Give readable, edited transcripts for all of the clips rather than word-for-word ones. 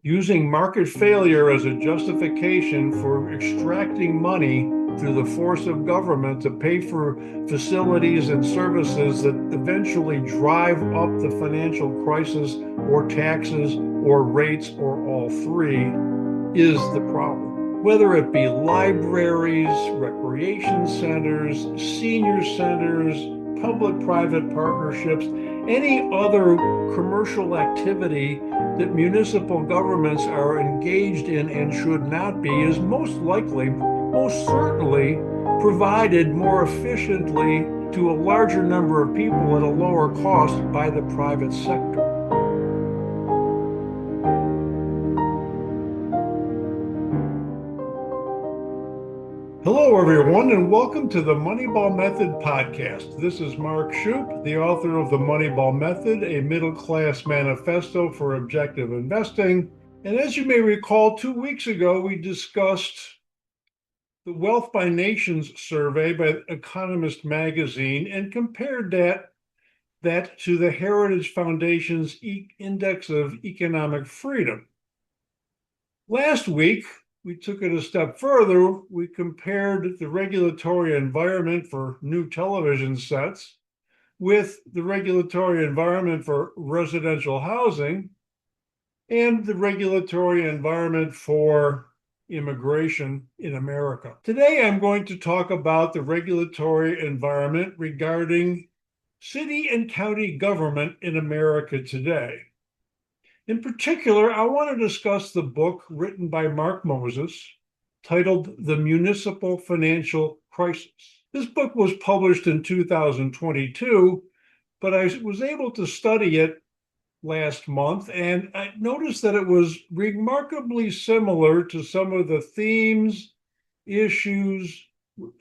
using market failure as a justification for extracting money through the force of government to pay for facilities and services that eventually drive up the financial crisis or taxes or rates or all three is the problem. Whether it be libraries, recreation centers, senior centers, public-private partnerships, any other commercial activity that municipal governments are engaged in and should not be is most likely, most certainly, provided more efficiently to a larger number of people at a lower cost by the private sector. Hello, everyone, and welcome to the Moneyball Method Podcast. This is Mark Shupe, the author of the Moneyball Method, a middle-class manifesto for objective investing. And as you may recall, 2 weeks ago, we discussed the Wealth by Nations survey by Economist magazine and compared that to the Heritage Foundation's Index of Economic Freedom. Last week, we took it a step further. We compared the regulatory environment for new television sets with the regulatory environment for residential housing and the regulatory environment for immigration in America. Today, I'm going to talk about the regulatory environment regarding city and county government in America today. In particular, I want to discuss the book written by Mark Moses titled The Municipal Financial Crisis. This book was published in 2022, but I was able to study it last month, and I noticed that it was remarkably similar to some of the themes, issues,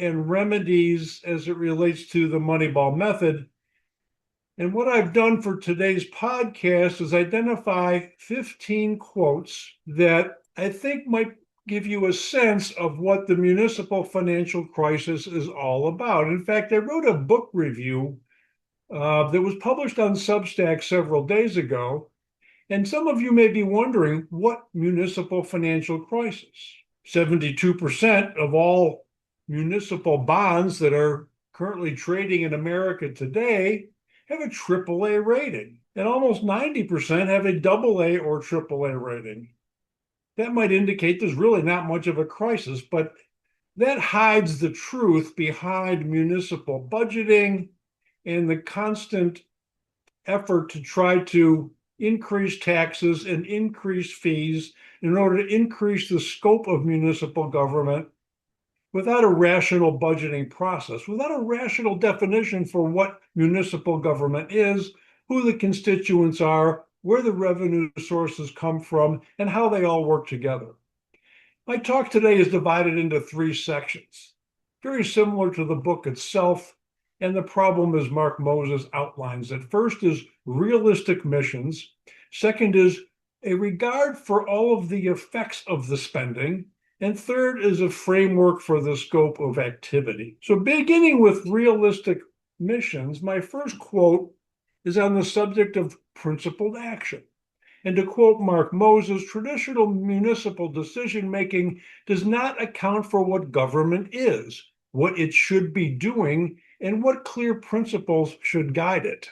and remedies as it relates to the Moneyball Method. And what I've done for today's podcast is identify 15 quotes that I think might give you a sense of what the municipal financial crisis is all about. In fact, I wrote a book review that was published on Substack several days ago. And some of you may be wondering, what municipal financial crisis? 72% of all municipal bonds that are currently trading in America today have a AAA rating, and almost 90% have a AA or AAA rating. That might indicate there's really not much of a crisis, but that hides the truth behind municipal budgeting and the constant effort to try to increase taxes and increase fees in order to increase the scope of municipal government without a rational budgeting process, without a rational definition for what municipal government is, who the constituents are, where the revenue sources come from, and how they all work together. My talk today is divided into 3 sections, very similar to the book itself, and the problem as Mark Moses outlines it. First is realistic missions. Second is a regard for all of the effects of the spending. And third is a framework for the scope of activity. So beginning with realistic missions, my first quote is on the subject of principled action. And to quote Mark Moses, traditional municipal decision-making does not account for what government is, what it should be doing, and what clear principles should guide it.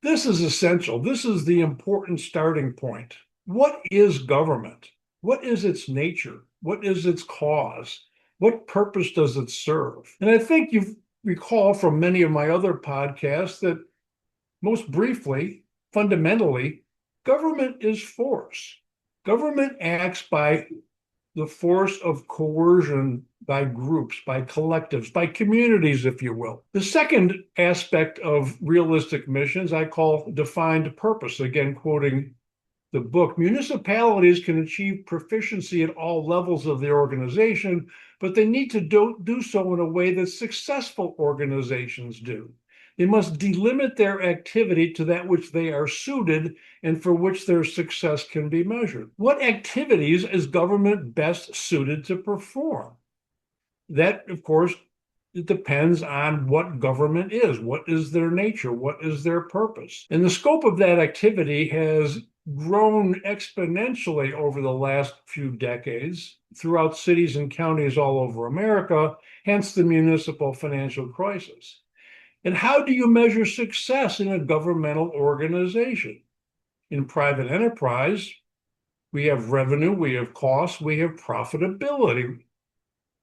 This is essential. This is the important starting point. What is government? What is its nature? What is its cause? What purpose does it serve? And I think you recall from many of my other podcasts that most briefly, fundamentally, government is force. Government acts by the force of coercion by groups, by collectives, by communities, if you will. The second aspect of realistic missions I call defined purpose, again, quoting the book. Municipalities can achieve proficiency at all levels of the organization, but they need to do so in a way that successful organizations do. They must delimit their activity to that which they are suited and for which their success can be measured. What activities is government best suited to perform? That, of course, it depends on what government is, what is their nature, what is their purpose. And the scope of that activity has grown exponentially over the last few decades throughout cities and counties all over America, hence the municipal financial crisis. And how do you measure success in a governmental organization? In private enterprise, we have revenue, we have costs, we have profitability.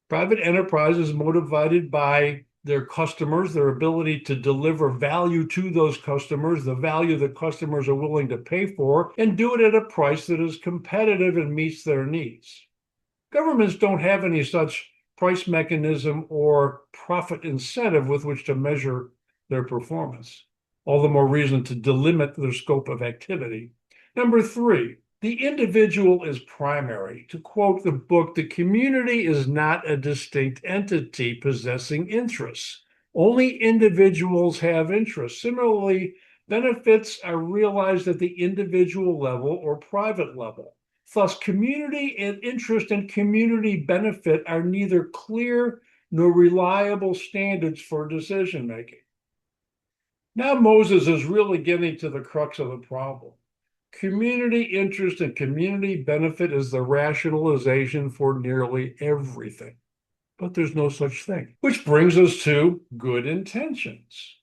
Private enterprise is motivated by their customers, their ability to deliver value to those customers, the value that customers are willing to pay for, and do it at a price that is competitive and meets their needs. Governments don't have any such price mechanism or profit incentive with which to measure their performance. All the more reason to delimit their scope of activity. Number 3, the individual is primary. To quote the book, the community is not a distinct entity possessing interests. Only individuals have interests. Similarly, benefits are realized at the individual level or private level. Thus, community and interest and community benefit are neither clear nor reliable standards for decision making. Now Moses is really getting to the crux of the problem. Community interest and community benefit is the rationalization for nearly everything, but there's no such thing. Which brings us to good intentions.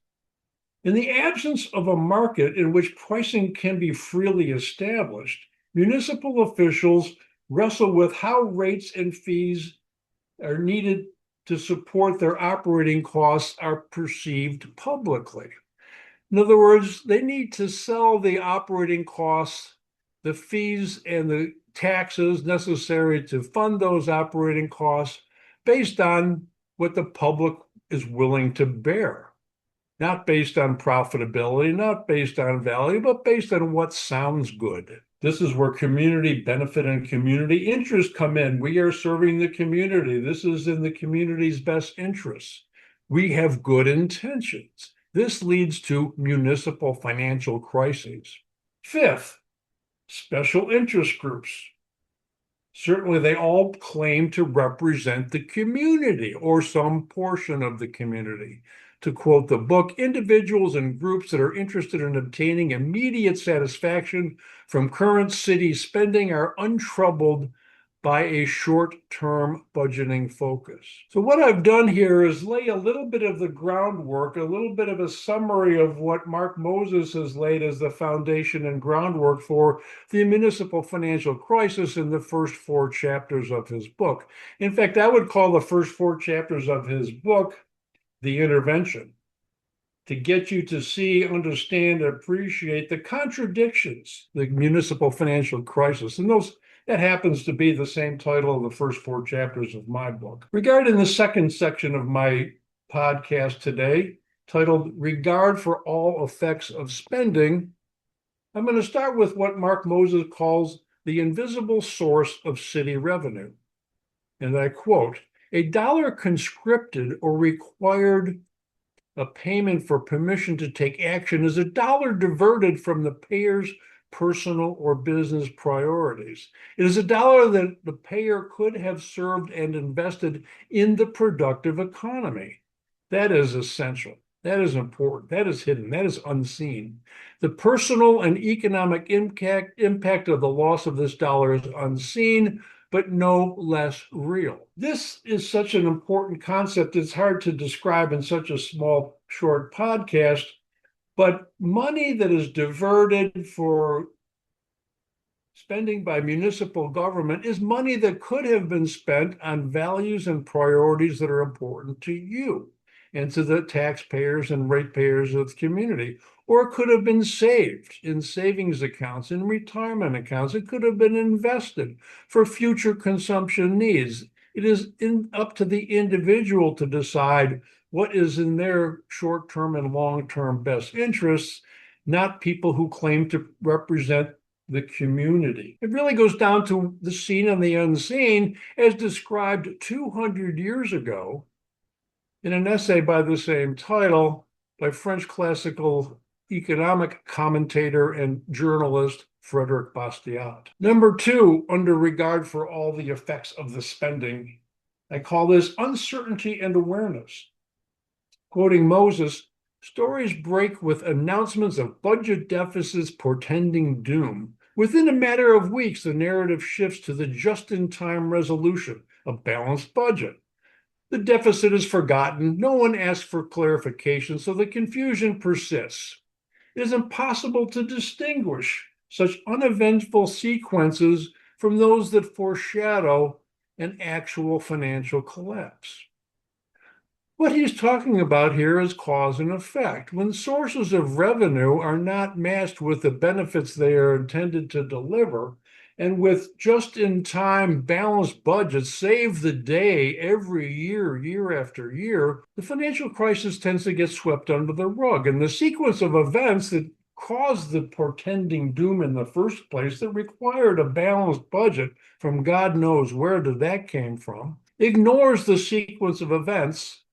In the absence of a market in which pricing can be freely established, municipal officials wrestle with how rates and fees are needed to support their operating costs are perceived publicly. In other words, they need to sell the operating costs, the fees, and the taxes necessary to fund those operating costs based on what the public is willing to bear. Not based on profitability, not based on value, but based on what sounds good. This is where community benefit and community interest come in. We are serving the community. This is in the community's best interests. We have good intentions. This leads to municipal financial crises. 5th, special interest groups. Certainly, they all claim to represent the community or some portion of the community. To quote the book, individuals and groups that are interested in obtaining immediate satisfaction from current city spending are untroubled by a short-term budgeting focus. So what I've done here is lay a little bit of the groundwork, a little bit of a summary of what Mark Moses has laid as the foundation and groundwork for the municipal financial crisis in the first 4 chapters of his book. In fact, I would call the first 4 chapters of his book the intervention, to get you to see, understand, appreciate the contradictions, the municipal financial crisis. And that happens to be the same title of the first 4 chapters of my book. Regarding the second section of my podcast today, titled Regard for All Effects of Spending, I'm going to start with what Mark Moses calls the invisible source of city revenue. And I quote, "A dollar conscripted or required a payment for permission to take action is a dollar diverted from the payer's personal or business priorities. It is a dollar that the payer could have served and invested in the productive economy." That is essential. That is important. That is hidden. That is unseen. The personal and economic impact of the loss of this dollar is unseen, but no less real. This is such an important concept. It's hard to describe in such a small, short podcast, but money that is diverted for spending by municipal government is money that could have been spent on values and priorities that are important to you and to the taxpayers and ratepayers of the community. Or it could have been saved in savings accounts, in retirement accounts. It could have been invested for future consumption needs. It is up to the individual to decide what is in their short-term and long-term best interests, not people who claim to represent the community. It really goes down to the seen and the unseen, as described 200 years ago in an essay by the same title by French classical economic commentator and journalist Frederick Bastiat. Number 2, under regard for all the effects of the spending, I call this uncertainty and awareness. Quoting Moses, "Stories break with announcements of budget deficits portending doom, Within a matter of weeks, the narrative shifts to the just-in-time resolution, a balanced budget. The deficit is forgotten. No one asks for clarification, so the confusion persists. It is impossible to distinguish such uneventful sequences from those that foreshadow an actual financial collapse. What he's talking about here is cause and effect. When sources of revenue are not matched with the benefits they are intended to deliver, and with just-in-time balanced budgets save the day every year, year after year, the financial crisis tends to get swept under the rug. And the sequence of events that caused the portending doom in the first place, that required a balanced budget from God knows where that came from, ignores the sequence of events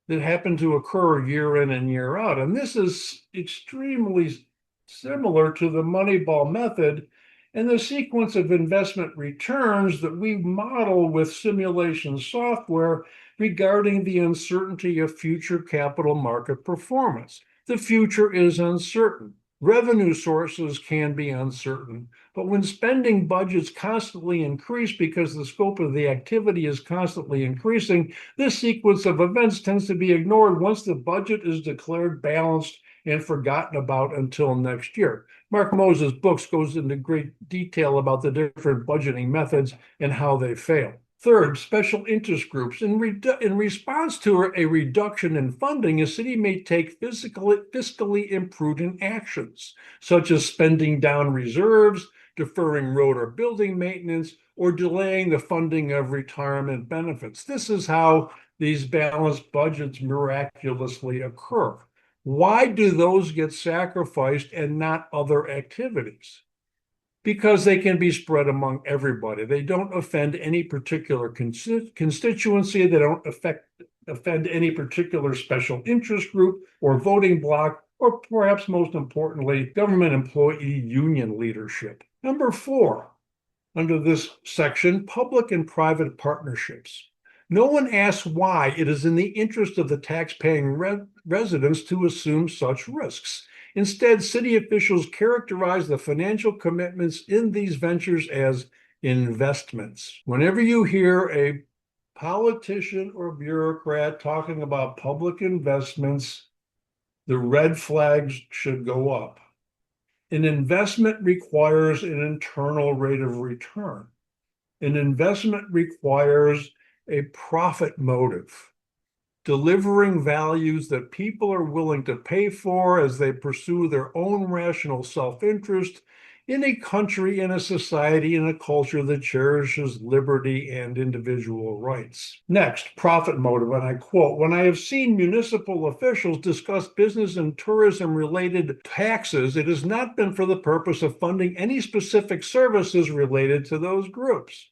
that happen to occur year in and year out. And this is extremely similar to the Moneyball method and the sequence of investment returns that we model with simulation software regarding the uncertainty of future capital market performance. The future is uncertain. Revenue sources can be uncertain, but when spending budgets constantly increase because the scope of the activity is constantly increasing, this sequence of events tends to be ignored once the budget is declared balanced and forgotten about until next year. Mark Moses' books goes into great detail about the different budgeting methods and how they fail. Third, special interest groups. In response to a reduction in funding, a city may take fiscally imprudent actions, such as spending down reserves, deferring road or building maintenance, or delaying the funding of retirement benefits. This is how these balanced budgets miraculously occur. Why do those get sacrificed and not other activities? Because they can be spread among everybody. They don't offend any particular constituency. They don't offend any particular special interest group or voting bloc, or perhaps most importantly, government employee union leadership. Number 4, under this section, public and private partnerships. No one asks why it is in the interest of the tax-paying residents to assume such risks. Instead, city officials characterize the financial commitments in these ventures as investments. Whenever you hear a politician or bureaucrat talking about public investments, the red flags should go up. An investment requires an internal rate of return. An investment requires a profit motive, delivering values that people are willing to pay for as they pursue their own rational self-interest in a country, in a society, in a culture that cherishes liberty and individual rights. Next, profit motive, and I quote, "When I have seen municipal officials discuss business and tourism-related taxes, it has not been for the purpose of funding any specific services related to those groups."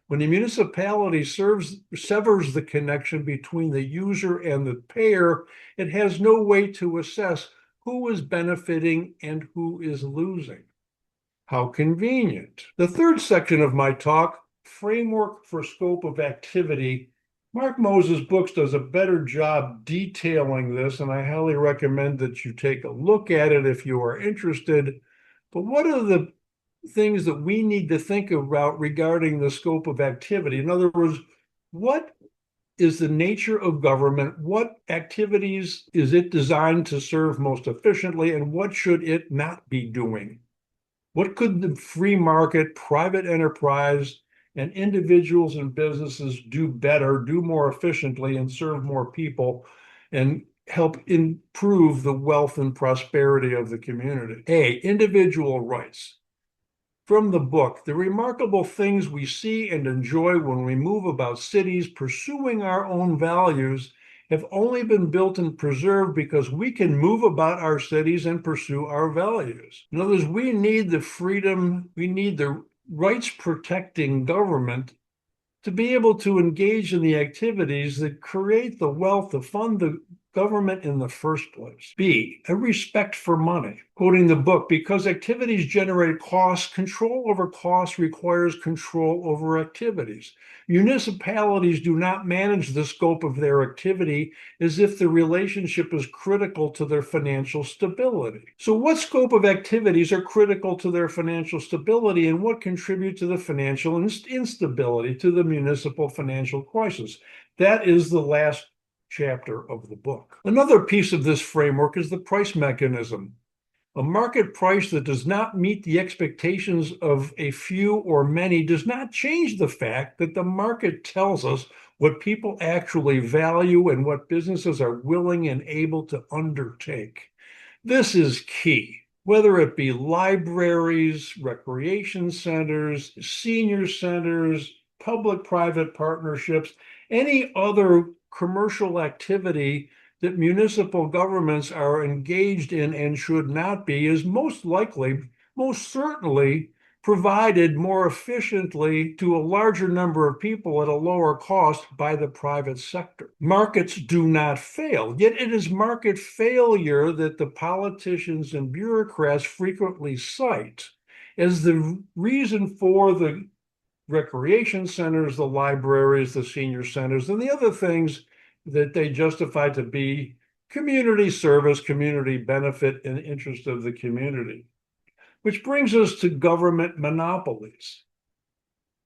When the municipality severs the connection between the user and the payer, it has no way to assess who is benefiting and who is losing. How convenient. The third section of my talk, framework for scope of activity. Mark Moses' books does a better job detailing this, and I highly recommend that you take a look at it if you are interested. But what are the things that we need to think about regarding the scope of activity? In other words, what is the nature of government? What activities is it designed to serve most efficiently, and what should it not be doing? What could the free market, private enterprise, and individuals and businesses do better, do more efficiently, and serve more people, and help improve the wealth and prosperity of the community? A, individual rights. From the book, the remarkable things we see and enjoy when we move about cities pursuing our own values have only been built and preserved because we can move about our cities and pursue our values. In other words, we need the freedom, we need the rights-protecting government to be able to engage in the activities that create the wealth to fund the government in the first place? B, a respect for money. Quoting the book, because activities generate costs, control over costs requires control over activities. Municipalities do not manage the scope of their activity as if the relationship is critical to their financial stability. So what scope of activities are critical to their financial stability and what contribute to the financial instability, to the municipal financial crisis? That is the last chapter of the book. Another piece of this framework is the price mechanism. A market price that does not meet the expectations of a few or many does not change the fact that the market tells us what people actually value and what businesses are willing and able to undertake. This is key. Whether it be libraries, recreation centers, senior centers, public-private partnerships, any other commercial activity that municipal governments are engaged in and should not be is most certainly provided more efficiently to a larger number of people at a lower cost by the private sector. Markets do not fail, yet it is market failure that the politicians and bureaucrats frequently cite as the reason for the recreation centers, the libraries, the senior centers, and the other things that they justify to be community service, community benefit, and interest of the community. Which brings us to government monopolies.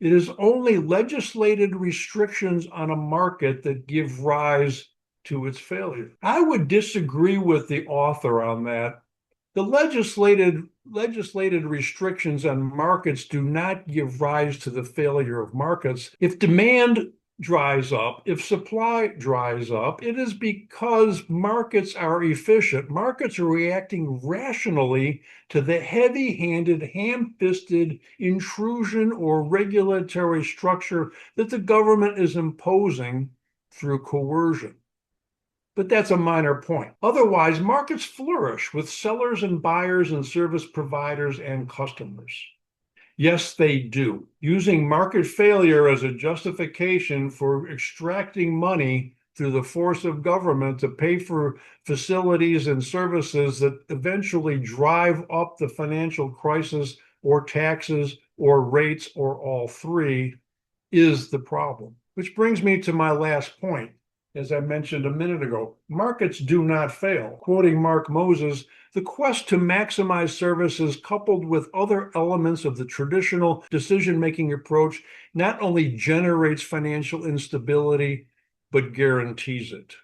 It is only legislated restrictions on a market that give rise to its failure. I would disagree with the author on that. The legislated restrictions on markets do not give rise to the failure of markets. If demand dries up, if supply dries up, it is because markets are efficient. Markets are reacting rationally to the heavy-handed, ham-fisted intrusion or regulatory structure that the government is imposing through coercion. But that's a minor point. Otherwise, markets flourish with sellers and buyers and service providers and customers. Yes, they do. Using market failure as a justification for extracting money through the force of government to pay for facilities and services that eventually drive up the financial crisis or taxes or rates or all three is the problem. Which brings me to my last point. As I mentioned a minute ago, markets do not fail. Quoting Mark Moses, the quest to maximize services coupled with other elements of the traditional decision-making approach not only generates financial instability, but guarantees it.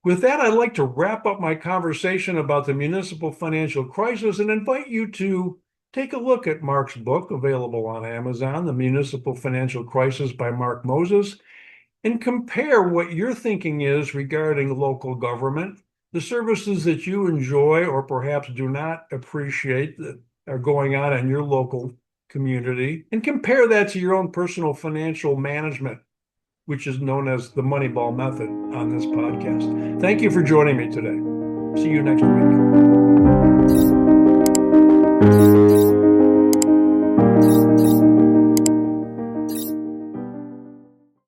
With that, I'd like to wrap up my conversation about the municipal financial crisis and invite you to take a look at Mark's book, available on Amazon, The Municipal Financial Crisis by Mark Moses, and compare what your thinking is regarding local government, the services that you enjoy or perhaps do not appreciate that are going on in your local community, and compare that to your own personal financial management, which is known as the Moneyball Method on this podcast. Thank you for joining me today. See you next week.